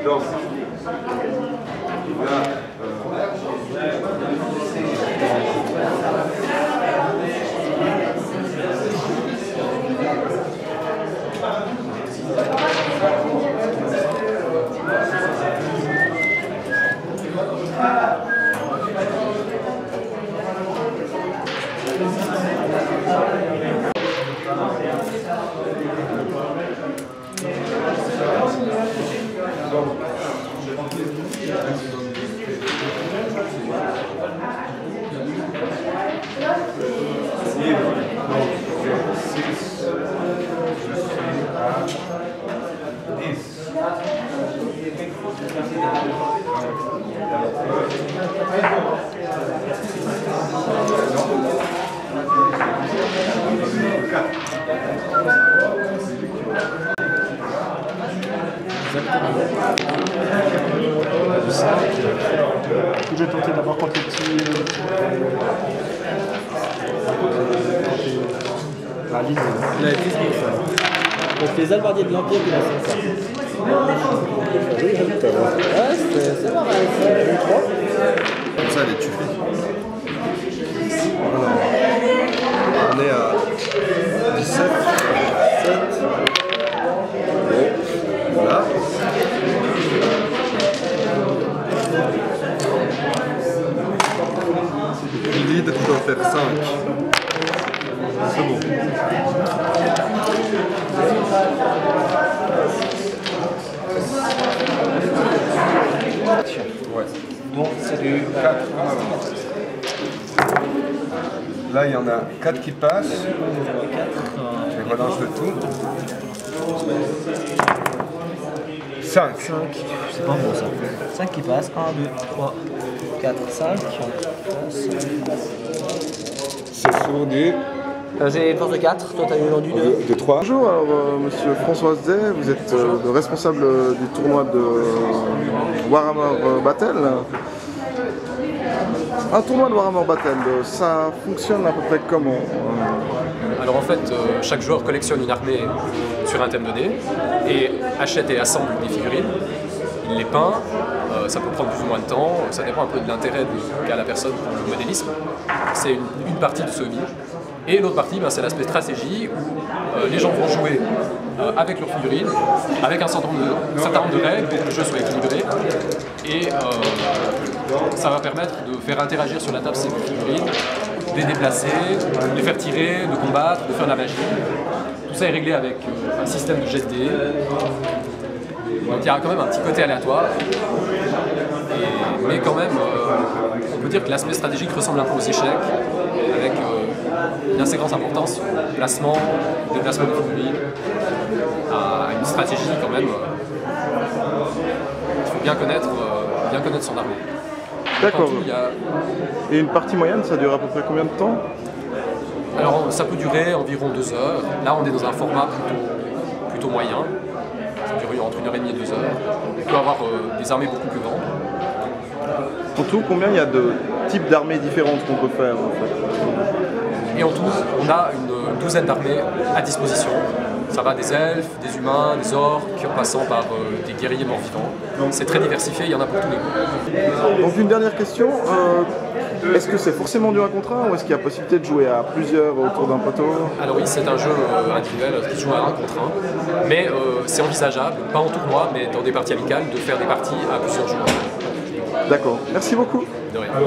Donc, là, Je vais tenter d'abord quand les petits. La ligne. Donc les albardiers de l'Empire qui la sont ça. Ouais, c'est pas mal. comme ça, les tueries. Alors, on est à 17, 7. Bon, voilà. Le lead doit faire 5. C'est bon. Ouais. Donc c'est du 4. Là, il y en a 4 qui passent. Je mélange le tout. 5. C'est pas bon ça. 5 qui passent. 1, 2, 3, 4, 5. C'est sur du J'ai une force de 4, toi t'as eu vendu de 3. Bonjour, alors monsieur François Zay, vous êtes le responsable du tournoi de Warhammer Battle. Un tournoi de Warhammer Battle, ça fonctionne à peu près comment? Alors en fait, chaque joueur collectionne une armée sur un thème donné et achète et assemble des figurines. Il les peint, ça peut prendre plus ou moins de temps, ça dépend un peu de l'intérêt qu'a la personne pour le modélisme. C'est une partie de ce hobby. Et l'autre partie, c'est l'aspect stratégie où les gens vont jouer avec leurs figurines, avec un certain nombre de règles pour que le jeu soit équilibré. Et ça va permettre de faire interagir sur la table ces figurines, de les déplacer, de les faire tirer, de combattre, de faire de la magie. Tout ça est réglé avec un système de jet de dés. Donc il y a quand même un petit côté aléatoire. Mais quand même, on peut dire que l'aspect stratégique ressemble un peu aux échecs, avec une assez grande importance au placement, au déplacement des figurines, à une stratégie quand même. Il faut bien connaître son armée. D'accord. Il y a... Et une partie moyenne, ça dure à peu près combien de temps? Alors ça peut durer environ 2 heures. Là on est dans un format plutôt moyen. Ça dure entre 1h30 et 2 heures. On peut avoir des armées beaucoup plus grandes. En tout, combien il y a de types d'armées différentes qu'on peut faire en fait? Et en tout, on a une douzaine d'armées à disposition. Ça va des elfes, des humains, des orques, en passant par des guerriers morts-vivants. C'est très diversifié, il y en a pour tous les goûts. Donc une dernière question, est-ce que c'est forcément du 1 contre 1 ou est-ce qu'il y a possibilité de jouer à plusieurs autour d'un plateau? Alors oui, c'est un jeu individuel qui se joue à 1 contre 1, mais c'est envisageable, pas en tournoi, mais dans des parties amicales, de faire des parties à plusieurs joueurs. D'accord, merci beaucoup. De rien.